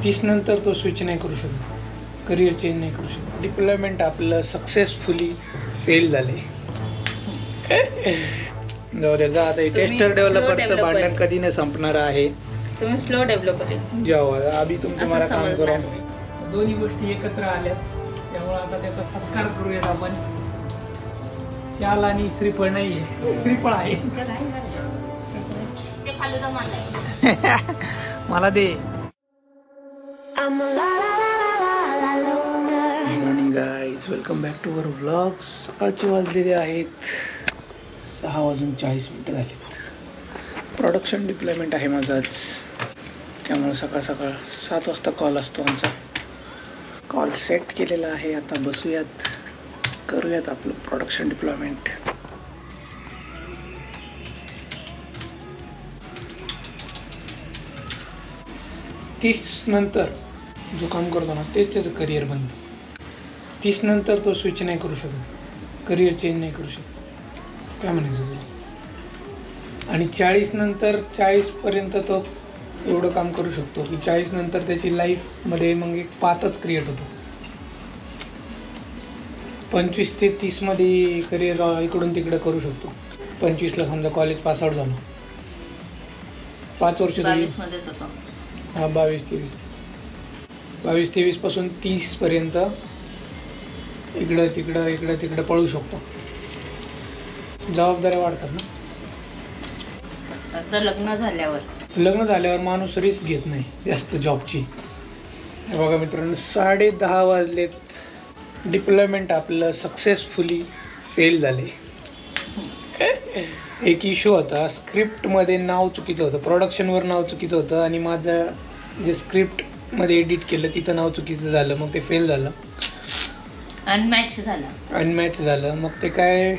30 नंतर तो स्विच नाही करू शकत, करिअर चेंज नाही करू शकत. डिप्लॉयमेंट आपलं सक्सेसफुली फेल झाले. जाऊ द्या, आता टेस्टर डेव्हलपरचं भांडण कधी नाही संपणार आहे. तुम्ही स्लो डेव्हलपर जाऊ अभि तुमचं मला काम करा. दोन्ही गोष्टी एकत्र आल्यात, त्यामुळे आता त्याचा सत्कार करूयात आपण. शाल आणि श्रीफळ नाहीये, श्रीफळ आहे. मला दे. Morning guys, welcome back to our vlogs. सकाळचे वाजलेले आहेत 6:40 झालेत. प्रोडक्शन डिप्लॉयमेंट आहे माझं आज, त्यामुळे सकाळ 7 वाजता कॉल असतो आमचा. कॉल सेट केलेला आहे. आता बसूयात, करूयात आपलं प्रोडक्शन डिप्लॉयमेंट. तीस नंतर जो काम करतो ना तेच त्याचं करिअर बनतं. 30 नंतर तो स्विच नाही करू शकत, करिअर चेंज नाही करू शकत, काय म्हणायचं तुला. आणि 40 नंतर 40पर्यंत तो एवढं काम करू शकतो की 40 नंतर त्याची लाईफमध्ये मग एक पातच क्रिएट होतो. 25 ते 30 मध्ये करिअर इकडून तिकडं करू शकतो. 25ला समजा कॉलेज पासआउट झालं, 5 वर्ष हां 22-23 पासून 30 पर्यंत इकडं तिकडं पळू शकतो. जबाबदाऱ्या वाढतात ना. आता लग्न झाल्यावर माणूस रिस्क घेत नाही जास्त जॉबची. हे बघा मित्रांनो, 10:30 वाजलेत. डिप्लॉयमेंट आपलं सक्सेसफुली फेल झाले. एक इश्यू होता, स्क्रिप्टमध्ये नाव चुकीचं होतं, प्रोडक्शनवर नाव चुकीचं होतं आणि माझं जे स्क्रिप्टमध्ये एडिट केलं तिथं नाव चुकीचं झालं. मग ते फेल झालं, अनमॅच झालं. मग ते काय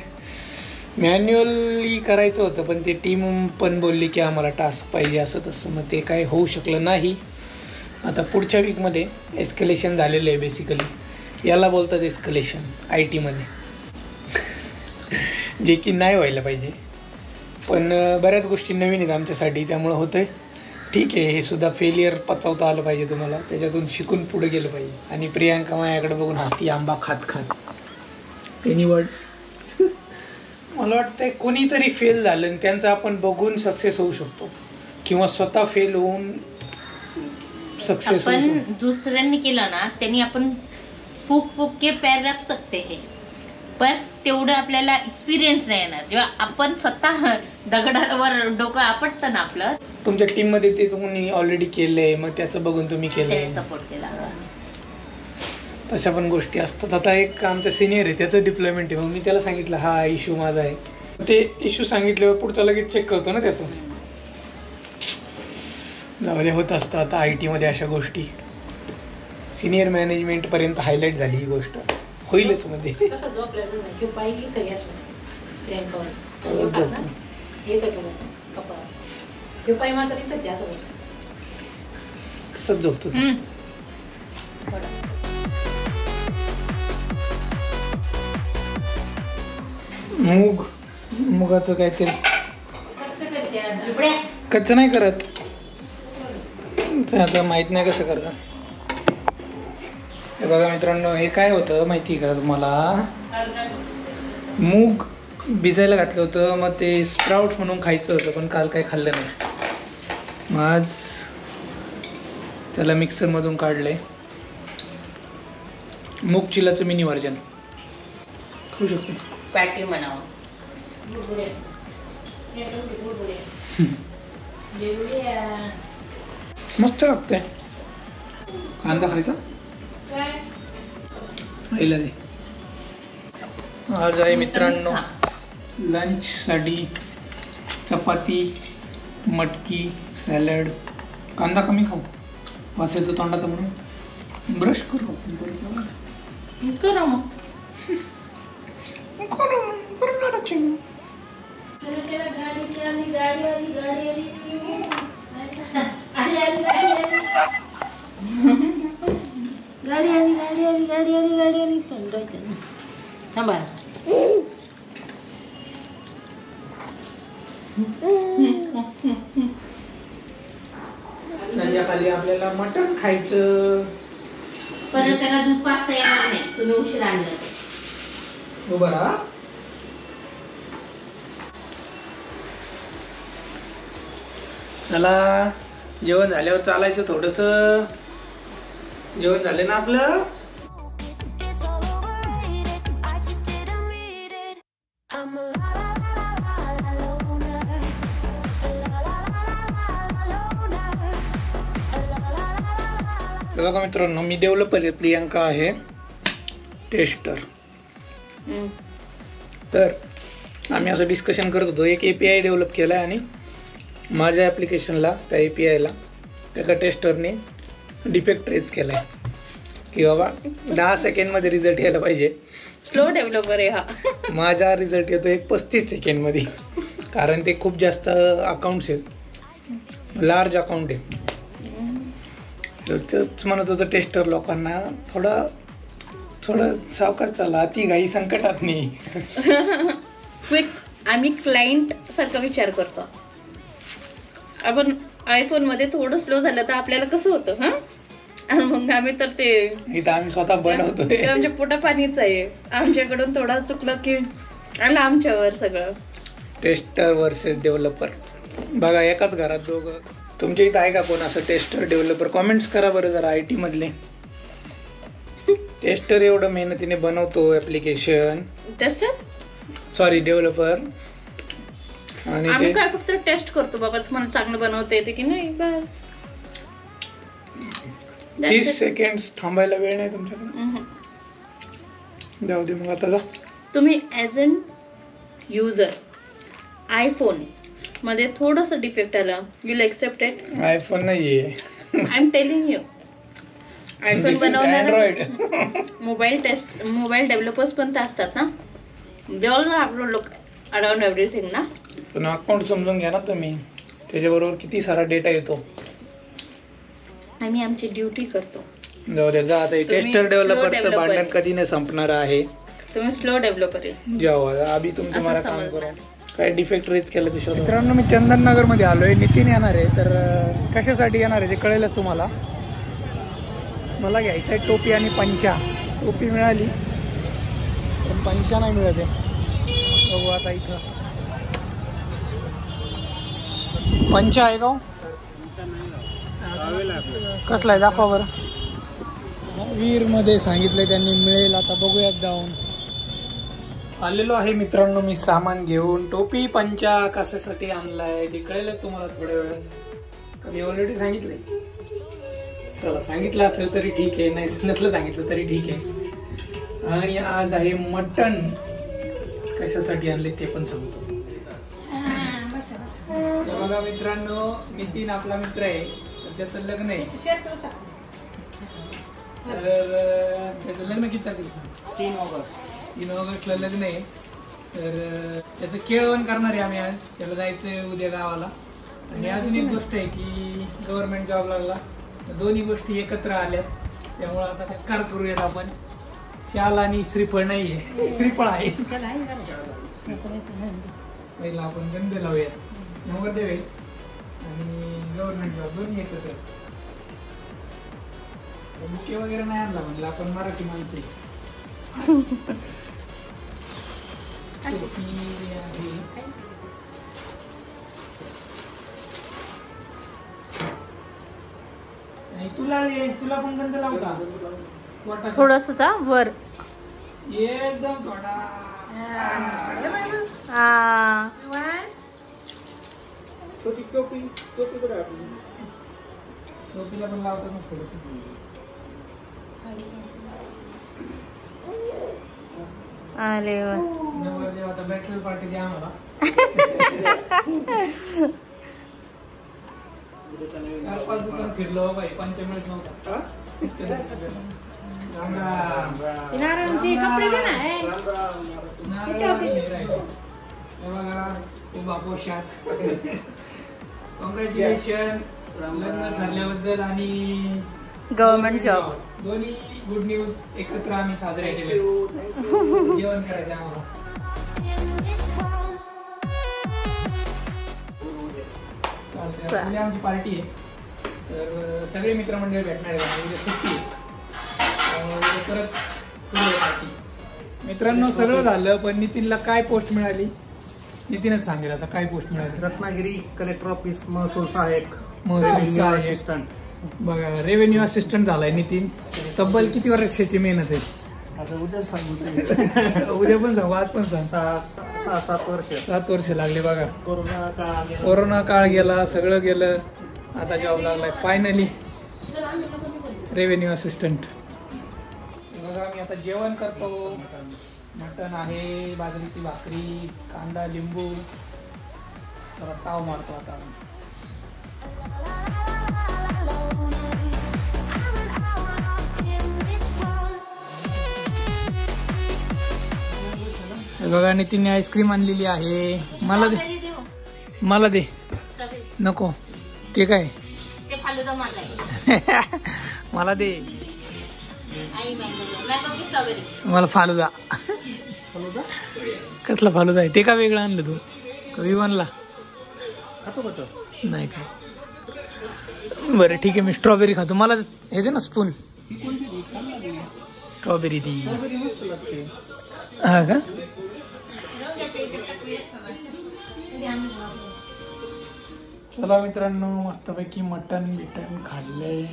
मॅन्युअली करायचं होतं, पण ते टीम पण बोलली की आम्हाला टास्क पाहिजे असं तसं. मग ते काय होऊ शकलं नाही. आता पुढच्या वीकमध्ये एस्केलेशन झालेलं आहे. बेसिकली याला बोलतात एस्केलेशन IT मध्ये, जे की नाही व्हायला पाहिजे. पण बऱ्याच गोष्टी नवीन आहेत आमच्यासाठी, त्यामुळं होतं आहे. ठीक आहे, हे सुद्धा फेलियर पचवता आलं पाहिजे तुम्हाला, त्याच्यातून शिकून पुढे गेलं पाहिजे. आणि प्रियांका माझ्याकडे बघून हसती आंबा खात. Any words? मला वाटतं कोणीतरी फेल झालं आणि त्यांचं आपण बघून सक्सेस होऊ शकतो, किंवा स्वतः फेल होऊन सक्सेस. आपण दुसऱ्यांनी केलं ना, त्यांनी आपण फूक के पैर रख सकते हैं, पण तेवढं आपल्याला एक्सपिरियन्स नाही येणार. जेव्हा आपण स्वतः दगडावर डोकं आपटतं ना आपलं. तुमच्या टीममध्ये ते तुम्ही ऑलरेडी केलंय, मग त्याचं बघून तुम्ही केलं, सपोर्ट केला. तशा पण गोष्टी असतात. आता एक आमचा सिनियर आहे, त्याचं डिप्लॉयमेंट आहे. मग मी त्याला सांगितलं हा इश्यू माझा आहे. ते इश्यू सांगितल्यावर पुढचा लगेच चेक करतो ना त्याचं. जाऊ दे, होत असतं आता IT मध्ये अशा गोष्टी. सिनियर मॅनेजमेंटपर्यंत हायलाईट झाली ही गोष्ट, होईलच मध्ये. कसं झोपतो मुगाचं काय ते कच्चं नाही करत, आता माहित नाही कसं करतात. हे बघा मित्रांनो, हे काय होतं माहिती का तुम्हाला, मूग भिजायला घातलं होतं. मग ते स्प्राउट्स म्हणून खायचं होतं, पण काल काय खाल्लं नाही. मग आज त्याला मिक्सरमधून काढलंय. मूग चिलाचं मिनी व्हर्जन खाऊ शकतो. पॅटी म्हणावं. मस्त लागतंय. कांदा खायचा राहिला दे. आज आहे मित्रांनो लंचसाठी चपाती, मटकी, सॅलड. कांदा कमी खाऊ, वास येतो तोंडाचा म्हणून. ब्रश करू करा मग. गाडी थांबा. खाली आपल्याला मटण खायचं. परत त्याला दूध पाजता येणार नाही तुम्ही उशीर आणलं तर. उभं राहा. चला जेवण झाल्यावर चालायचं थोडस. जेवण झालं ना आपलं. बघा मित्रांनो, मी डेव्हलपर आहे, प्रियांका आहे टेस्टर. तर आम्ही असं डिस्कशन करत होतो. एक API डेव्हलप केला आहे आणि माझ्या ॲप्लिकेशनला त्या APIला एका टेस्टरने डिफेक्ट रेज केला आहे की बाबा 10 सेकंडमध्ये रिझल्ट यायला पाहिजे. स्लो डेव्हलपर आहे हा. माझा रिझल्ट येतो एक 35 सेकंडमध्ये. कारण ते खूप जास्त अकाउंट्स आहेत, लार्ज अकाउंट आहे. तर तेच म्हणत होतं टेस्टर लोकांना थोडं सावकाश चालला, अति घाई संकटात नाही. क्विक. आम्ही क्लायंट सारखा विचार करतो. आपण आयफोन मध्ये थोडं स्लो झालं तर आपल्याला कसं होतं हा. आणि मग आम्ही तर ते इथं आम्ही स्वतः बनवतोय. आमच्या पोटा पाणीच आहे. आमच्याकडून थोडा चुकलं की आलं आमच्यावर सगळं. Tester versus developer. बघा एकाच घरात दोघं. तुमच्या इथं आहे का कोण असं टेस्टर डेव्हलपर? कॉमेंट्स करा बरं जरा. IT मधले टेस्टर एवढं मेहनतीने बनवतो ॲप्लिकेशन. Tester sorry developer. आणि आम्ही ते काय फक्त टेस्ट करतो बाबा तुम्हाला चांगलं बनवता येते की नाही बस. 30 सेकंड थांबायला वेळ नाही तुमच्याकडे. जाऊ दे मग आता जा. तुम्ही ॲज अन युजर आयफोन मध्ये थोडंसं डिफेक्ट आलं विल एक्सेप्ट इट. आयफोन नाहीये, I am telling you. IPhone बनवणारे अँड्रॉइड. मोबाईल डेव्हलपर्स पण ते असतात ना. They also have to look around everything ना. पण अकाउंट समजून घ्या ना तुम्ही. त्याच्याबरोबर किती सारा डेटा येतो. आम्ही आमची ड्युटी करतो. जाऊ दे जा. आता टेस्टर डेव्हलपरचं भांडण कधी नाही संपणार आहे. तुम्ही स्लो डेव्हलपर आहे. जाऊ अभी तुम तुम्हाला काम समजणार. करा. काय डिफेक्ट रेज केलं दिसत. मित्रांनो मी चंदननगर मध्ये आलोय. नितीन येणार आहे. तर कशासाठी येणार आहे ते कळेलच तुम्हाला. मला घ्यायचं आहे टोपी आणि पंचा. टोपी मिळाली पण पंचा नाही मिळत आहे. बघू आता इथं पंचा आहे का हो? कसला आहे दाखवा बरं. वीर मध्ये सांगितलंय त्यांनी मिळेल. आता बघूयात जाऊन. आलेलो आहे मित्रांनो मी सामान घेऊन. टोपी पंचा कशासाठी आणलाय ते कळेल तुम्हाला थोड्या वेळात. मी ऑलरेडी सांगितलंय. चला सांगितलं असेल तरी ठीक आहे, नाही नसलं सांगितलं तरी ठीक आहे. आणि आज आहे मटण. कशासाठी आणले ते पण सांगतो. बघा मित्रांनो, नितीन आपला मित्र आहे. तर त्याचं लग्न आहे. तर त्याचं लग्न किती तारखेला? 3 ऑगस्टला लग्न आहे. तर त्याचं केळवण करणार आहे आम्ही आज. त्याला जायचंय उद्या गावाला. आणि अजून एक गोष्ट आहे की गव्हर्नमेंट जॉब लागला. दोन्ही गोष्टी एकत्र आल्यात. त्यामुळे आता सत्कार करूयात आपण. शाल आणि श्रीफळ नाहीये, श्रीफळ आहे. पहिला आपण गंध लावूयात. नवरदेव आहे आणि गव्हर्नमेंट जॉब दोन्ही एकत्र. बुके वगैरे नाही आणला म्हणलं, आपण मराठी माणसं आहे. तुला पण गंध लावू का? थोडस वर एकदम थोडा. टोपीला पण लावतात ना थोडस. आले आता बॅचलर पार्टी द्या आम्हाला. चार 5 दुकान फिरलो बाई, पंचा मिळत नव्हता. कॉंग्रॅच्युलेशन लग्न ठरल्याबद्दल आणि गव्हर्नमेंट जॉब. दोन्ही गुड न्यूज एकत्र आम्ही साजरे केले. जेवण करायचं आम्हाला. चालतंय आमची पार्टी आहे. तर सगळे मित्रमंडळी भेटणार आहे उद्या सुट्टी आहे. त्यामुळे उद्या परत करूया party. मित्रांनो सगळं झालं पण नितीनला काय पोस्ट मिळाली नितीनच सांगेल आता काय पोस्ट मिळाली. रत्नागिरी कलेक्टर ऑफिस महसूल सहाय्यक महसूल सहाय्यक. असिस्टंट. बघा रेव्हेन्यू असिस्टंट झालाय नितीन. तब्बल किती वर्षाची मेहनत आहे. आता उद्या सांगू उद्या पण सांगू आज पण सांग. 6-7 वर्ष 7 वर्ष लागले बघा. कोरोना काळ गेला. कोरोना काळ गेला सगळं गेलं आता जॉब लागलाय फायनली रेव्हेन्यू असिस्टंट. बघा मी आता जेवण करतो. मटण आहे बाजरीची भाकरी कांदा लिंबू जरा ताव मारतो आता. बघा नितीनने आईस्क्रीम आणलेली आहे. मला दे मला दे. नको ते काय ते फालुदा माझा मला दे. आई मँगो की स्ट्रॉबेरी. मला फालुदा. कसला फालुदा आहे ते का वेगळं आणलं तू कवी बनला खातो का तो? नाही काय. बरं ठीक आहे मी स्ट्रॉबेरी खातो. मला हे दे ना स्पून. स्ट्रॉबेरी दी. हा का चला मित्रांनो मस्तपैकी मटन बिटन खाल्लंय.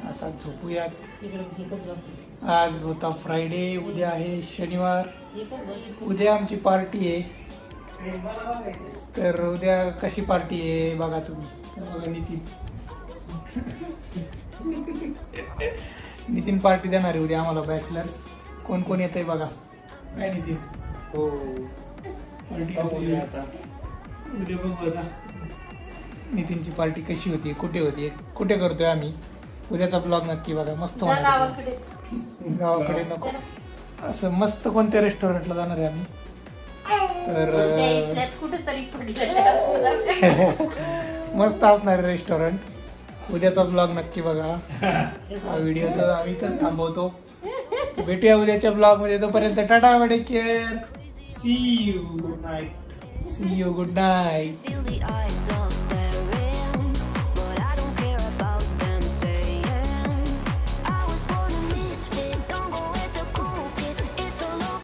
आता झोपूयात. आज होता फ्रायडे उद्या आहे शनिवार. उद्या आमची पार्टी आहे. तर उद्या कशी पार्टी आहे बघा तुम्ही. बघा नितीन पार्टी देणार आहे उद्या आम्हाला बॅचलर्स. कोण कोण येत आहे बघा. काय नितीन हो पार्टी उद्या बघू आता नितीनची पार्टी कशी होती कुठे होती कुठे करतोय आम्ही. उद्याचा ब्लॉग नक्की बघा मस्त होणार. गावाकडे नको असं मस्त कोणत्या रेस्टॉरंटला जाणार आहे आम्ही. तर कुठेतरी मस्त असणार रेस्टॉरंट. उद्याचा ब्लॉग नक्की बघा. हा व्हिडिओ तर आम्ही इथंच थांबवतो. भेटूया उद्याच्या ब्लॉग मध्ये. तोपर्यंत tata take care. See you. Good night. See you. Good night.